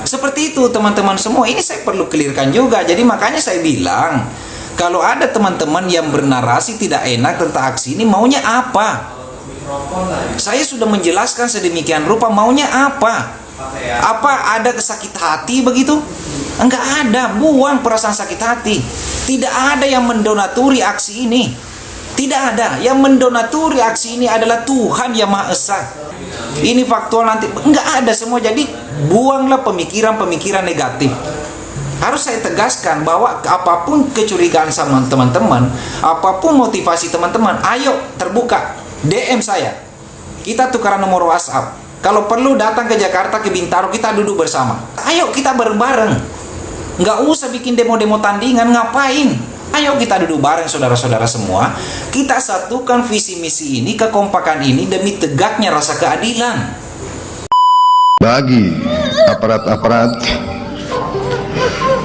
Seperti itu teman-teman semua, ini saya perlu clearkan juga. Jadi makanya saya bilang, kalau ada teman-teman yang bernarasi tidak enak tentang aksi ini, maunya apa? Saya sudah menjelaskan sedemikian rupa maunya apa? Apa ada kesakit hati begitu? Enggak ada, buang perasaan sakit hati. Tidak ada yang mendonaturi aksi ini. Tidak ada, yang mendonaturi aksi ini adalah Tuhan Yang Maha Esa. Ini faktual nanti, enggak ada semua. Jadi buanglah pemikiran-pemikiran negatif. Harus saya tegaskan bahwa apapun kecurigaan sama teman-teman, apapun motivasi teman-teman, ayo terbuka, DM saya. Kita tukaran nomor WhatsApp. Kalau perlu datang ke Jakarta, ke Bintaro, kita duduk bersama. Ayo kita bareng-bareng. Nggak usah bikin demo-demo tandingan, ngapain? Ayo kita duduk bareng saudara-saudara semua. Kita satukan visi misi ini, kekompakan ini demi tegaknya rasa keadilan. Bagi aparat-aparat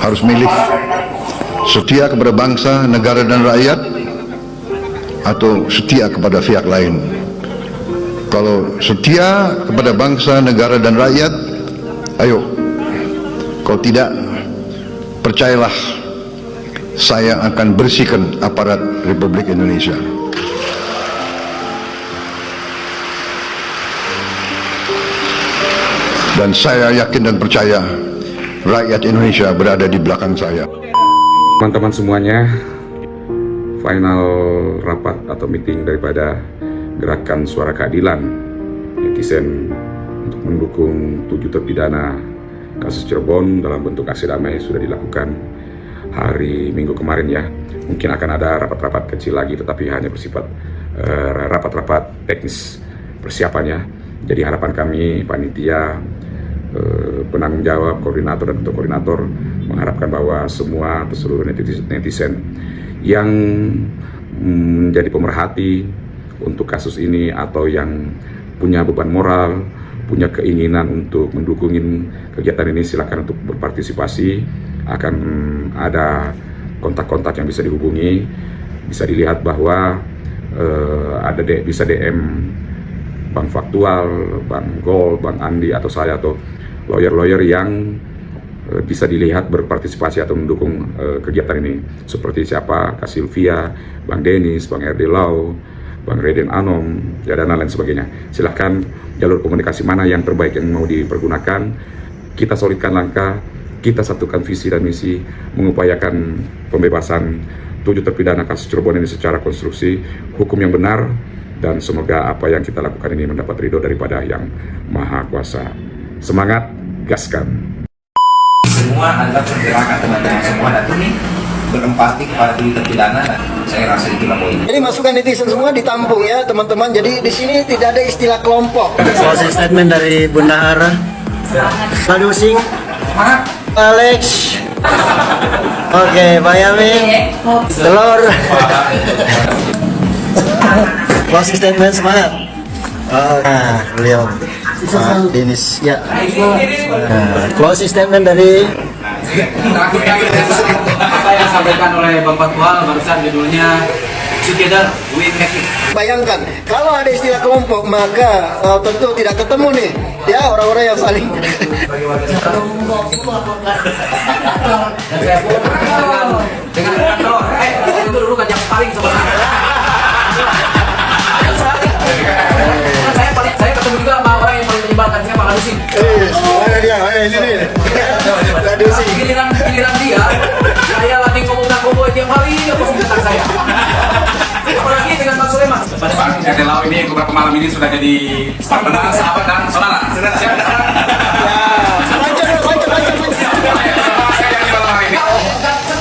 harus milih setia kepada bangsa, negara dan rakyat atau setia kepada pihak lain. Kalau setia kepada bangsa, negara dan rakyat, ayo. Kalau tidak, percayalah, saya akan bersihkan aparat Republik Indonesia. Dan saya yakin dan percaya rakyat Indonesia berada di belakang saya. Teman-teman semuanya, final rapat atau meeting daripada Gerakan Suara Keadilan Netizen untuk mendukung 7 terpidana kasus Cirebon dalam bentuk aksi damai sudah dilakukan hari Minggu kemarin ya. Mungkin akan ada rapat-rapat kecil lagi, tetapi hanya bersifat rapat-rapat teknis persiapannya. Jadi harapan kami panitia, penanggung jawab, koordinator dan ketua koordinator mengharapkan bahwa semua atau seluruh netizen yang menjadi pemerhati untuk kasus ini atau yang punya beban moral, punya keinginan untuk mendukungin kegiatan ini, silakan untuk berpartisipasi. Akan ada kontak-kontak yang bisa dihubungi, bisa dilihat bahwa bisa DM Bang Faktual, Bang Gol, Bang Andi atau saya atau lawyer-lawyer yang bisa dilihat berpartisipasi atau mendukung kegiatan ini, seperti siapa, Kak Sylvia, Bang Denis, Bang RD Lau, Bang Reden Anom, ya, dan lain sebagainya. Silahkan jalur komunikasi mana yang terbaik yang mau dipergunakan. Kita solidkan langkah, kita satukan visi dan misi, mengupayakan pembebasan 7 terpidana kasus Cirebon ini secara konstruksi, hukum yang benar, dan semoga apa yang kita lakukan ini mendapat ridho daripada Yang Maha Kuasa. Semangat, gaskan. Semua adalah pergerakan teman-teman semua, dan ini berempati kepada 7 terpidana, dan saya rasa itulah poin. Jadi masukan netizen semua ditampung ya teman-teman. Jadi di sini tidak ada istilah kelompok. Closing statement dari Bunda Hara, Ladusing, Alex, oke, Pak Yamin, Telur. Closing statement semangat. Nah, beliau Pak Denis ya. Closing statement dari apa yang disampaikan oleh Bang Faktual barusan, judulnya Together We Make It. Bayangkan kalau ada istilah kelompok, maka tentu tidak ketemu nih ya orang-orang yang saling dengan kantor. Itu dulu kan yang paling sebenarnya. Saya ketemu juga sama orang yang paling menyebalkan, siapa? Ladusin. mana dia? Ini nih. Ladusin. Giliran dia, saya lagi ngomong tiap hari dia pasti tentang saya. Apalagi dengan Bang Sulaiman. Bang RD Lau ini beberapa malam ini sudah jadi partner, sahabat dan saudara. Siap.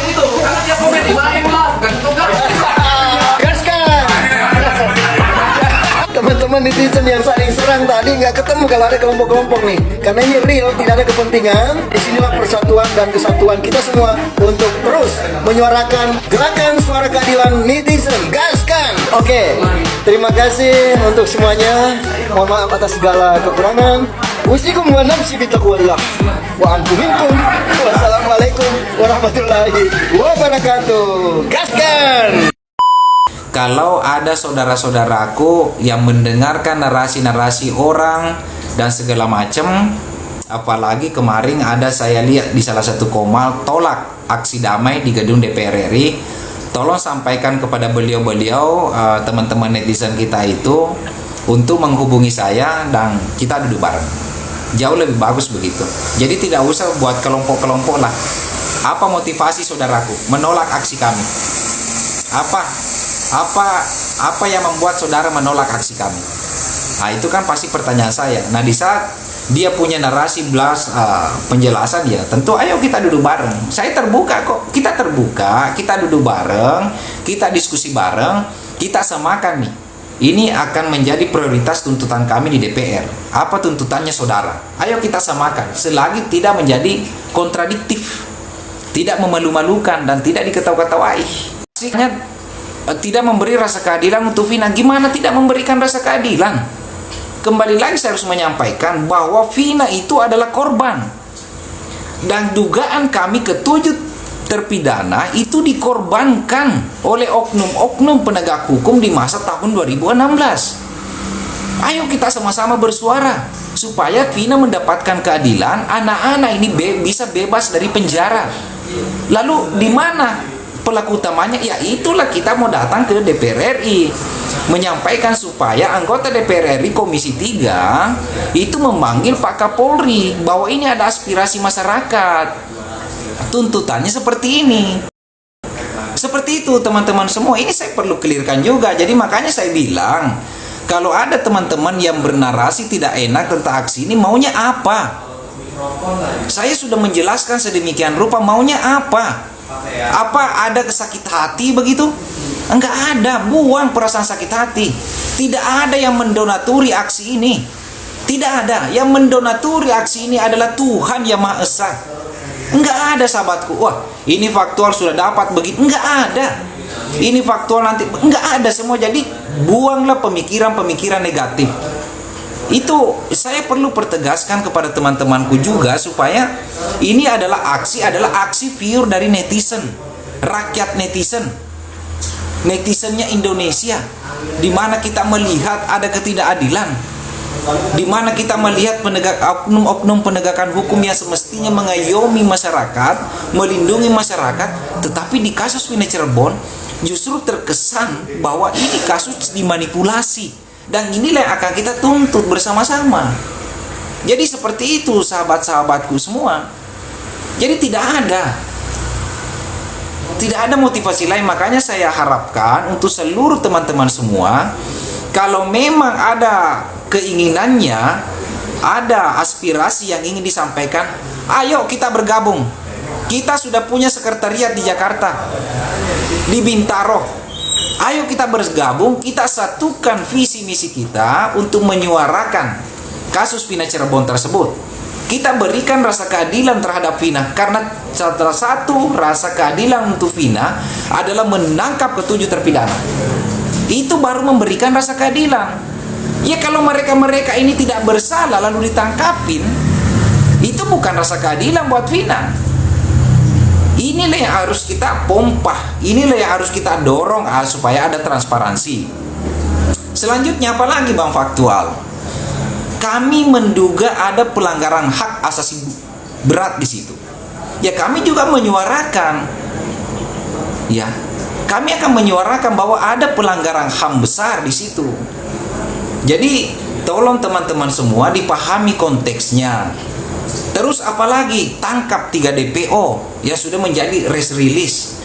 Itu karena dia komen di mana lah, bukan itu kan. Teman-teman netizen yang saling serang tadi nggak ketemu kalau ada kelompok-kelompok nih, karena ini real, tidak ada kepentingan. Disinilah persatuan dan kesatuan kita semua untuk terus menyuarakan gerakan suara keadilan netizen. Gaskan! Oke, terima kasih untuk semuanya. Mohon maaf atas segala kekurangan. Usikum wa nafsi bitaqwallah wa antum minkum. Wassalamualaikum warahmatullahi wabarakatuh. Gaskan! Kalau ada saudara-saudaraku yang mendengarkan narasi-narasi orang dan segala macam, Apalagi kemarin ada saya lihat di salah satu komal tolak aksi damai di gedung DPR RI. Tolong sampaikan kepada beliau-beliau, teman-teman netizen kita itu, untuk menghubungi saya dan kita duduk bareng. Jauh lebih bagus begitu. Jadi tidak usah buat kelompok-kelompok lah. Apa motivasi saudaraku menolak aksi kami? Apa yang membuat saudara menolak aksi kami? Nah, itu kan pasti pertanyaan saya. Nah, di saat dia punya narasi penjelasan, ya tentu ayo kita duduk bareng. Saya terbuka kok, kita terbuka, kita duduk bareng, kita diskusi bareng, kita samakan nih. Ini akan menjadi prioritas tuntutan kami di DPR. Apa tuntutannya saudara? Ayo kita samakan, selagi tidak menjadi kontradiktif, tidak memalu-malukan, dan tidak diketawa-ketawai. Tidak memberi rasa keadilan untuk Vina. Gimana tidak memberikan rasa keadilan? Kembali lagi saya harus menyampaikan bahwa Vina itu adalah korban. Dan dugaan kami ketujuh terpidana itu dikorbankan oleh oknum-oknum penegak hukum di masa tahun 2016. Ayo kita sama-sama bersuara supaya Vina mendapatkan keadilan, anak-anak ini bisa bebas dari penjara. Lalu di mana pelaku utamanya? Ya itulah kita mau datang ke DPR RI menyampaikan supaya anggota DPR RI Komisi 3 itu memanggil Pak Kapolri bahwa ini ada aspirasi masyarakat. Tuntutannya seperti ini. Seperti itu teman-teman semua. Ini saya perlu clearkan juga. Jadi makanya saya bilang, kalau ada teman-teman yang bernarasi tidak enak tentang aksi ini, maunya apa? Saya sudah menjelaskan sedemikian rupa maunya apa? Apa ada sakit hati begitu? Enggak ada. Buang perasaan sakit hati. Tidak ada yang mendonaturi aksi ini. Tidak ada. Yang mendonaturi aksi ini adalah Tuhan Yang Maha Esa. Enggak ada sahabatku. Wah, ini faktual sudah dapat begitu. Enggak ada. Ini faktual nanti. Enggak ada semua. Jadi buanglah pemikiran-pemikiran negatif. Itu saya perlu pertegaskan kepada teman-temanku juga supaya ini adalah aksi pure dari netizen, rakyat netizen, netizennya Indonesia, di mana kita melihat ada ketidakadilan, di mana kita melihat oknum-oknum penegakan hukum yang semestinya mengayomi masyarakat, melindungi masyarakat, tetapi di kasus Vina Cirebon justru terkesan bahwa ini kasus dimanipulasi. Dan inilah yang akan kita tuntut bersama-sama. Jadi seperti itu sahabat-sahabatku semua. Jadi tidak ada motivasi lain. Makanya saya harapkan untuk seluruh teman-teman semua, kalau memang ada keinginannya, ada aspirasi yang ingin disampaikan, ayo kita bergabung. Kita sudah punya sekretariat di Jakarta, di Bintaro. Ayo kita bergabung, kita satukan visi misi kita untuk menyuarakan kasus Vina Cirebon tersebut. Kita berikan rasa keadilan terhadap Vina, karena salah satu rasa keadilan untuk Vina adalah menangkap ketujuh terpidana. Itu baru memberikan rasa keadilan. Ya kalau mereka ini tidak bersalah lalu ditangkapin, itu bukan rasa keadilan buat Vina. Inilah yang harus kita pompa, inilah yang harus kita dorong supaya ada transparansi. Selanjutnya apalagi Bang faktual? Kami menduga ada pelanggaran hak asasi berat di situ. Ya kami juga menyuarakan, ya kami akan menyuarakan bahwa ada pelanggaran HAM besar di situ. Jadi tolong teman-teman semua dipahami konteksnya. Terus apalagi tangkap 3 DPO yang sudah menjadi res release.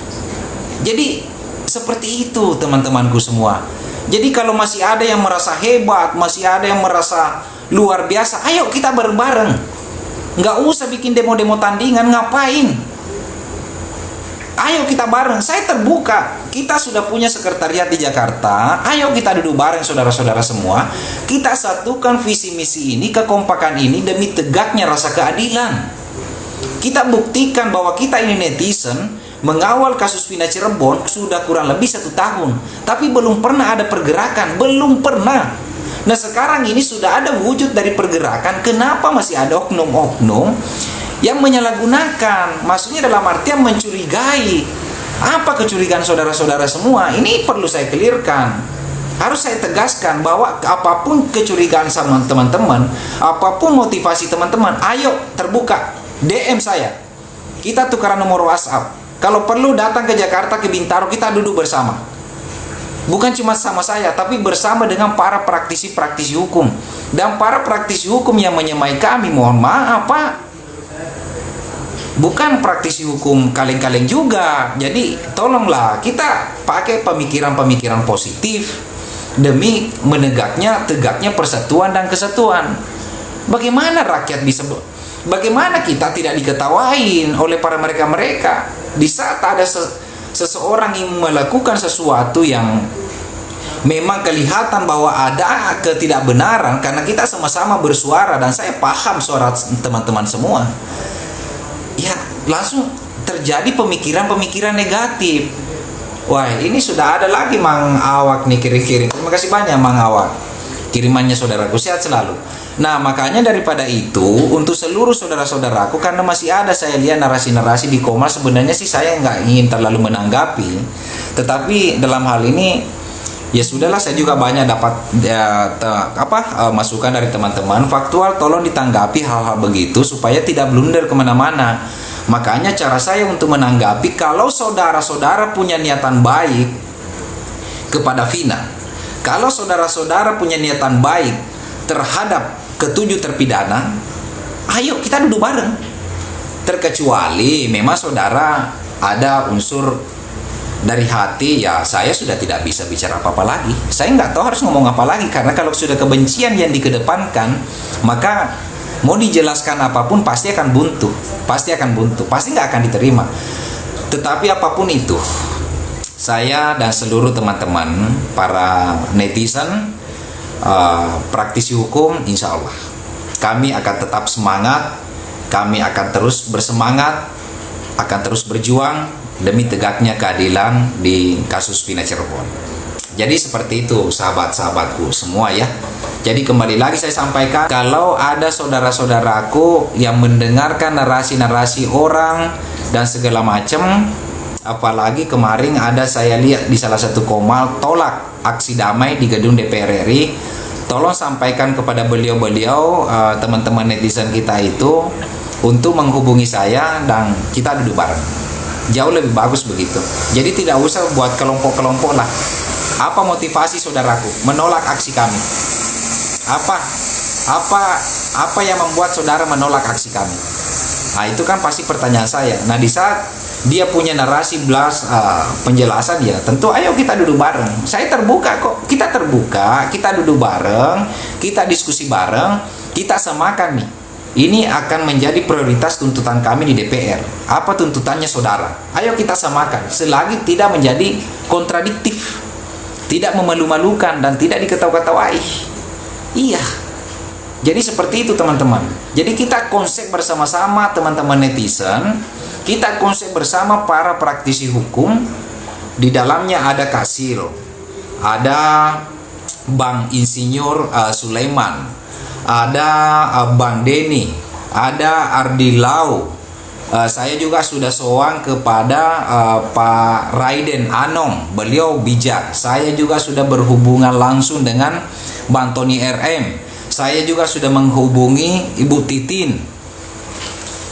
Jadi seperti itu teman-temanku semua. Jadi kalau masih ada yang merasa hebat, masih ada yang merasa luar biasa, ayo kita bareng-bareng. Nggak usah bikin demo-demo tandingan, ngapain? Ayo kita bareng, saya terbuka. Kita sudah punya sekretariat di Jakarta. Ayo kita duduk bareng saudara-saudara semua. Kita satukan visi misi ini, kekompakan ini demi tegaknya rasa keadilan. Kita buktikan bahwa kita ini netizen mengawal kasus Vina Cirebon sudah kurang lebih 1 tahun, tapi belum pernah ada pergerakan, belum pernah. Nah sekarang ini sudah ada wujud dari pergerakan. Kenapa masih ada oknum-oknum yang menyalahgunakan? Maksudnya dalam artian mencurigai. Apa kecurigaan saudara-saudara semua? Ini perlu saya clearkan. Harus saya tegaskan bahwa apapun kecurigaan sama teman-teman, apapun motivasi teman-teman, ayo terbuka, DM saya. Kita tukaran nomor WhatsApp. Kalau perlu datang ke Jakarta, ke Bintaro, kita duduk bersama. Bukan cuma sama saya, tapi bersama dengan para praktisi-praktisi hukum. Dan para praktisi hukum yang menyemai kami, mohon maaf Pak, bukan praktisi hukum kaleng-kaleng juga. Jadi tolonglah kita pakai pemikiran-pemikiran positif demi tegaknya persatuan dan kesatuan. Bagaimana rakyat bisa, bagaimana kita tidak diketawain oleh para mereka-mereka di saat ada seseorang yang melakukan sesuatu yang memang kelihatan bahwa ada ketidakbenaran, karena kita sama-sama bersuara dan saya paham suara teman-teman semua. Ya, langsung terjadi pemikiran-pemikiran negatif. Wah, ini sudah ada lagi Mang Awak nih kirim-kirim. Terima kasih banyak Mang Awak. Kirimannya saudaraku, sehat selalu. Nah, makanya daripada itu, untuk seluruh saudara-saudaraku, karena masih ada saya lihat narasi-narasi di Komar, sebenarnya sih saya nggak ingin terlalu menanggapi. Tetapi dalam hal ini, ya sudahlah, saya juga banyak dapat masukan dari teman-teman. Faktual, tolong ditanggapi hal-hal begitu supaya tidak blunder kemana-mana. Makanya cara saya untuk menanggapi, kalau saudara-saudara punya niatan baik kepada Vina, kalau saudara-saudara punya niatan baik terhadap ketujuh terpidana, ayo kita duduk bareng. Terkecuali memang saudara ada unsur dari hati, ya saya sudah tidak bisa bicara apa-apa lagi. Saya nggak tahu harus ngomong apa lagi, karena kalau sudah kebencian yang dikedepankan, maka mau dijelaskan apapun pasti akan buntu, pasti nggak akan diterima. Tetapi apapun itu, saya dan seluruh teman-teman para netizen, praktisi hukum, insya Allah kami akan tetap semangat, kami akan terus bersemangat, akan terus berjuang demi tegaknya keadilan di kasus Vina Cirebon. Jadi seperti itu sahabat-sahabatku semua ya. Jadi kembali lagi saya sampaikan, kalau ada saudara-saudaraku yang mendengarkan narasi-narasi orang dan segala macam, apalagi kemarin ada saya lihat di salah satu Komal tolak aksi damai di gedung DPR RI, tolong sampaikan kepada beliau-beliau, teman-teman netizen kita itu, untuk menghubungi saya dan kita duduk bareng. Jauh lebih bagus begitu. Jadi tidak usah buat kelompok-kelompok lah. Apa motivasi saudaraku menolak aksi kami? Apa yang membuat saudara menolak aksi kami? Nah, itu kan pasti pertanyaan saya. Nah, di saat dia punya narasi penjelasan, ya tentu ayo kita duduk bareng. Saya terbuka kok. Kita terbuka, kita duduk bareng, kita diskusi bareng, kita samakan nih. Ini akan menjadi prioritas tuntutan kami di DPR. Apa tuntutannya saudara? Ayo kita samakan, selagi tidak menjadi kontradiktif, tidak memalu-malukan, dan tidak diketawa-ketawai. Iya. Jadi seperti itu teman-teman. Jadi kita konsep bersama-sama teman-teman netizen, kita konsep bersama para praktisi hukum. Di dalamnya ada Kasil, ada Bang Insinyur Sulaiman, ada Bang Denny, ada Ardi Lau. Saya juga sudah sowan kepada Pak Raiden Anom, beliau bijak. Saya juga sudah berhubungan langsung dengan Bang Tony RM. Saya juga sudah menghubungi Ibu Titin.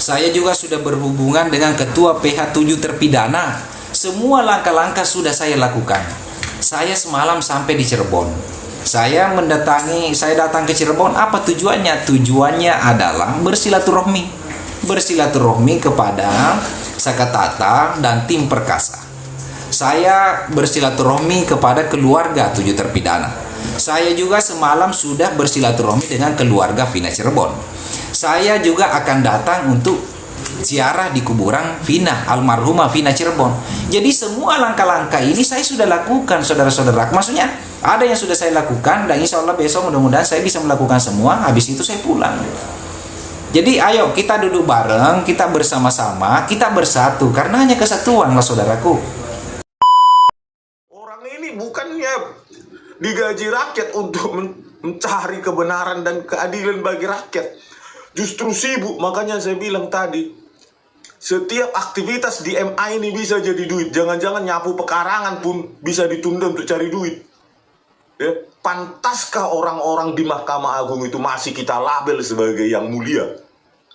Saya juga sudah berhubungan dengan Ketua PH 7 terpidana. Semua langkah-langkah sudah saya lakukan. Saya semalam sampai di Cirebon. Saya datang ke Cirebon. Apa tujuannya? Tujuannya adalah bersilaturahmi kepada Sakatata dan tim Perkasa. Saya bersilaturahmi kepada keluarga 7 terpidana. Saya juga semalam sudah bersilaturahmi dengan keluarga Vina Cirebon. Saya juga akan datang untuk ziarah di kuburan Vina, almarhumah Vina Cirebon. Jadi semua langkah-langkah ini saya sudah lakukan, saudara-saudara. Maksudnya ada yang sudah saya lakukan, dan insya Allah besok mudah-mudahan saya bisa melakukan semua. Habis itu saya pulang. Jadi ayo kita duduk bareng, kita bersama-sama, kita bersatu, karena hanya kesatuan lah saudaraku. Orang ini bukannya digaji rakyat untuk mencari kebenaran dan keadilan bagi rakyat. Justru sibuk, makanya saya bilang tadi, setiap aktivitas di MA ini bisa jadi duit. Jangan-jangan nyapu pekarangan pun bisa ditunda untuk cari duit. Ya, pantaskah orang-orang di Mahkamah Agung itu masih kita label sebagai yang mulia?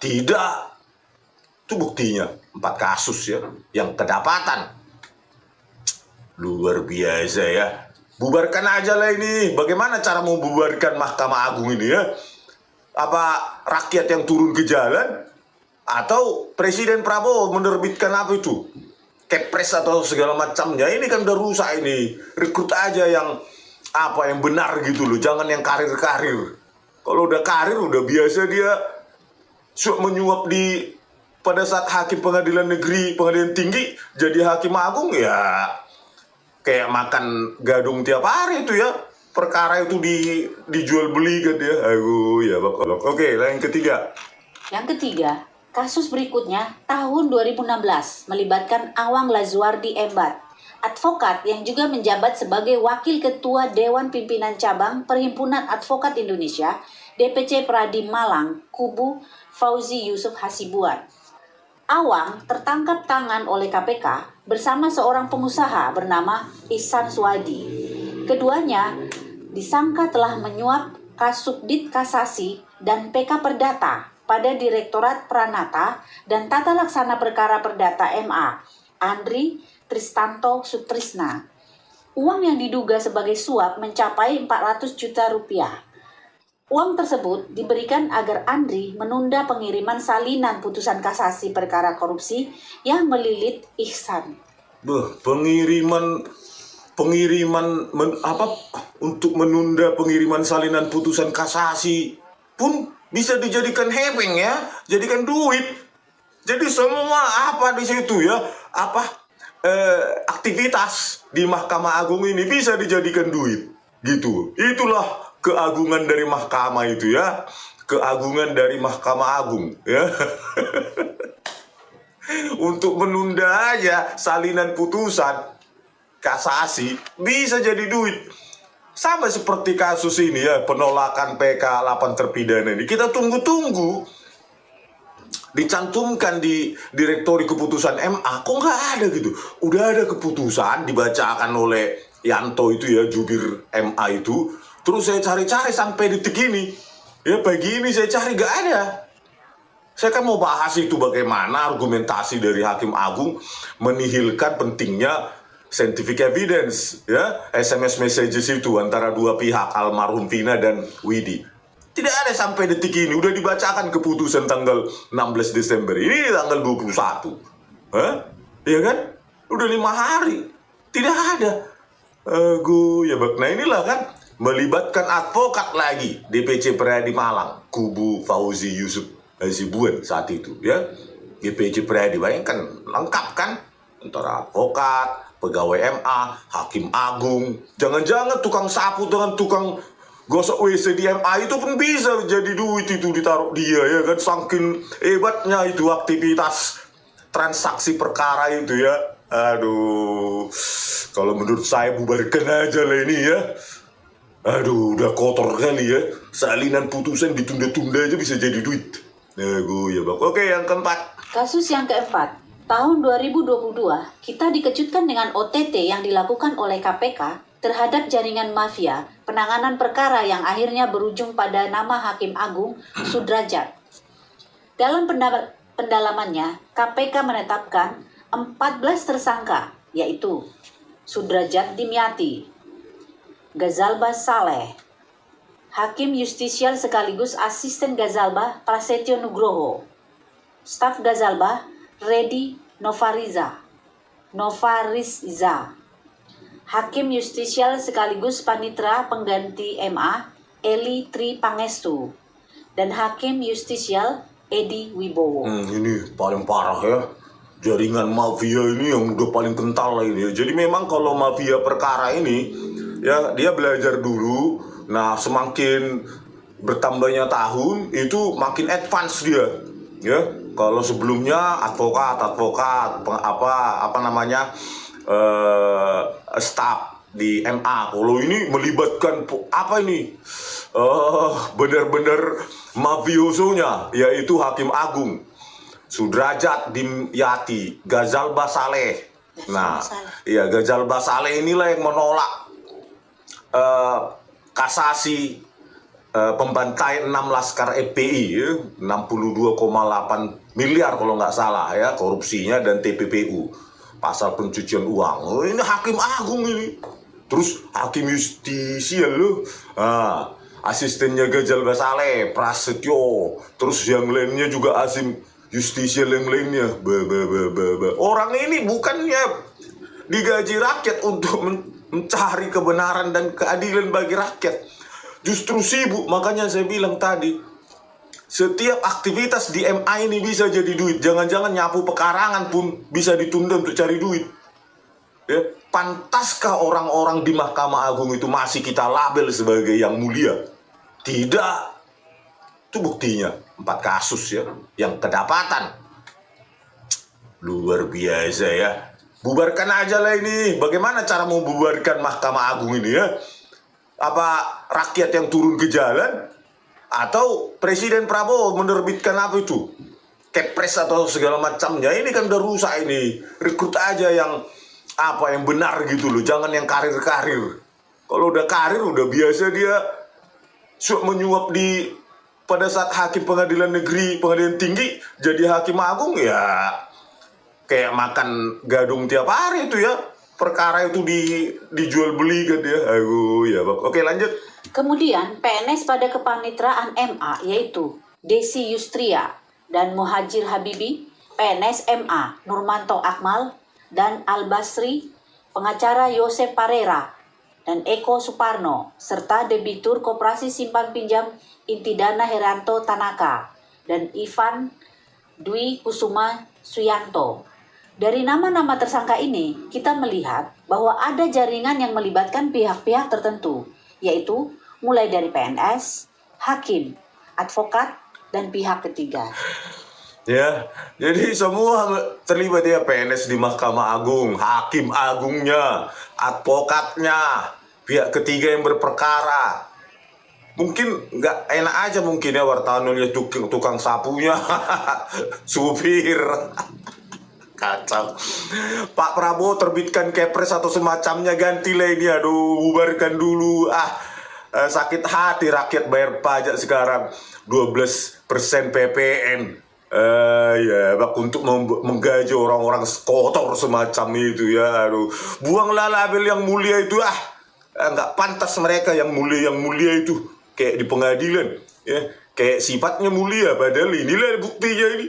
Tidak. Itu buktinya 4 kasus ya yang kedapatan. Luar biasa ya. Bubarkan aja lah ini. Bagaimana cara membubarkan Mahkamah Agung ini ya? Apa rakyat yang turun ke jalan? Atau Presiden Prabowo menerbitkan apa itu? Kepres atau segala macamnya. Ini kan udah rusak ini. Rekrut aja yang apa yang benar gitu loh, jangan yang karir-karir. Kalau udah karir udah biasa dia menyuap di pada saat hakim pengadilan negeri, pengadilan tinggi jadi hakim agung ya kayak makan gadung tiap hari itu ya. Perkara itu dijual beli kan dia. Aduh ya Bapak. Oke, yang ketiga. Yang ketiga, kasus berikutnya tahun 2016 melibatkan Awang Lazuardi Embat, advokat yang juga menjabat sebagai Wakil Ketua Dewan Pimpinan Cabang Perhimpunan Advokat Indonesia, DPC Pradi Malang, kubu Fauzi Yusuf Hasibuan. Awang tertangkap tangan oleh KPK bersama seorang pengusaha bernama Ihsan Suwadi. Keduanya disangka telah menyuap Kasubdit Kasasi dan PK Perdata pada Direktorat Pranata dan Tata Laksana Perkara Perdata MA, Andri Tristanto Sutrisna. Uang yang diduga sebagai suap mencapai 400 juta rupiah. Uang tersebut diberikan agar Andri menunda pengiriman salinan putusan kasasi perkara korupsi yang melilit Ihsan. Pengiriman untuk menunda pengiriman salinan putusan kasasi pun bisa dijadikan hepeng ya, jadikan duit. Jadi semua apa di situ ya, aktivitas di Mahkamah Agung ini bisa dijadikan duit gitu. Itulah keagungan dari mahkamah itu ya, keagungan dari Mahkamah Agung ya. Untuk menunda aja salinan putusan kasasi bisa jadi duit. Sama seperti kasus ini ya, penolakan PK 8 terpidana ini. Kita tunggu-tunggu dicantumkan di direktori keputusan MA, kok nggak ada gitu. Udah ada keputusan dibacakan oleh Yanto itu ya, jubir MA itu. Terus saya cari-cari sampai detik ini. Ya pagi ini saya cari nggak ada. Saya kan mau bahas itu bagaimana argumentasi dari Hakim Agung menihilkan pentingnya scientific evidence ya, SMS messages itu antara dua pihak almarhum Vina dan Widi. Tidak ada sampai detik ini. Udah dibacakan keputusan tanggal 16 Desember. Ini tanggal 21. Iya kan? Udah 5 hari. Tidak ada. Nah inilah kan. Melibatkan advokat lagi. DPC Pradi Malang. Kubu Fauzi Yusuf Hasibuan saat itu. Ya. DPC Pradi. Bayangkan. Lengkap kan? Antara advokat, pegawai MA, Hakim Agung. Jangan-jangan tukang sapu dengan tukang gosok WC di MA itu pun bisa jadi duit itu ditaruh dia ya kan, saking hebatnya itu aktivitas transaksi perkara itu ya. Aduh, kalau menurut saya bubarkan aja lah ini ya. Aduh, udah kotor kali ya, salinan putusan ditunda-tunda aja bisa jadi duit. Ya Bang. Oke, yang keempat. Kasus yang keempat, tahun 2022 kita dikejutkan dengan OTT yang dilakukan oleh KPK terhadap jaringan mafia penanganan perkara yang akhirnya berujung pada nama Hakim Agung Sudrajat. Dalam pendalamannya, KPK menetapkan 14 tersangka, yaitu Sudrajat Dimyati, Gazalba Saleh, Hakim Justisial sekaligus Asisten Gazalba Prasetyo Nugroho, Staf Gazalba Redi Novariza, Hakim Justisial sekaligus Panitra Pengganti MA Eli Tri Pangestu, dan Hakim Justisial Edi Wibowo. Ini paling parah ya, jaringan mafia ini yang udah paling kental lah ini. Jadi memang kalau mafia perkara ini ya dia belajar dulu. Nah semakin bertambahnya tahun itu makin advance dia ya. Kalau sebelumnya advokat staf di MA, kalau ini melibatkan benar-benar mafiosonya, yaitu Hakim Agung Sudrajat Dimyati, Gazalba Saleh. Nah, ya Gazalba Saleh inilah yang menolak kasasi pembantaian 6 laskar FPI ya, 62,8 miliar kalau nggak salah ya korupsinya, dan TPPU pasal pencucian uang. Oh, ini hakim agung ini, terus hakim justisial loh, asistennya Gajal Basale, Prasetyo, terus yang lainnya juga hakim justisial yang lainnya. Orang ini bukannya digaji rakyat untuk mencari kebenaran dan keadilan bagi rakyat, justru sibuk. Makanya saya bilang tadi, setiap aktivitas di MA ini bisa jadi duit. Jangan-jangan nyapu pekarangan pun bisa ditunda untuk cari duit. Ya, pantaskah orang-orang di Mahkamah Agung itu masih kita label sebagai yang mulia? Tidak. Itu buktinya 4 kasus ya yang kedapatan. Luar biasa ya. Bubarkan aja lah ini. Bagaimana cara mau bubarkan Mahkamah Agung ini ya? Apa rakyat yang turun ke jalan? Atau Presiden Prabowo menerbitkan apa itu? Kepres atau segala macamnya. Ini kan udah rusak ini. Rekrut aja yang yang benar gitu loh. Jangan yang karir-karir. Kalau udah karir udah biasa dia menyuap pada saat hakim pengadilan negeri, pengadilan tinggi, jadi hakim agung ya kayak makan gadung tiap hari itu ya. Perkara itu dijual beli kan dia. Oke lanjut. Kemudian PNS pada kepanitraan MA yaitu Desi Yustria dan Muhajir Habibi, PNS MA Nurmanto Akmal dan Al-Basri, pengacara Yosef Parera dan Eko Suparno, serta debitur Koperasi Simpan Pinjam Intidana Heranto Tanaka dan Ivan Dwi Kusuma Suyanto. Dari nama-nama tersangka ini, kita melihat bahwa ada jaringan yang melibatkan pihak-pihak tertentu, yaitu mulai dari PNS, hakim, advokat, dan pihak ketiga. Ya, jadi semua terlibat ya, PNS di Mahkamah Agung, hakim agungnya, advokatnya, pihak ketiga yang berperkara. Mungkin nggak enak aja mungkin ya wartawan lihat tukang sapunya, supir. Kacau. Pak Prabowo terbitkan kepres atau semacamnya, gantilah ini, bubarkan dulu. Sakit hati rakyat bayar pajak sekarang 12% PPN. Untuk menggaji orang-orang kotor semacam itu ya. Buanglah label yang mulia itu. Nggak pantas mereka yang mulia itu kayak di pengadilan ya, kayak sifatnya mulia, padahal inilah buktinya ini.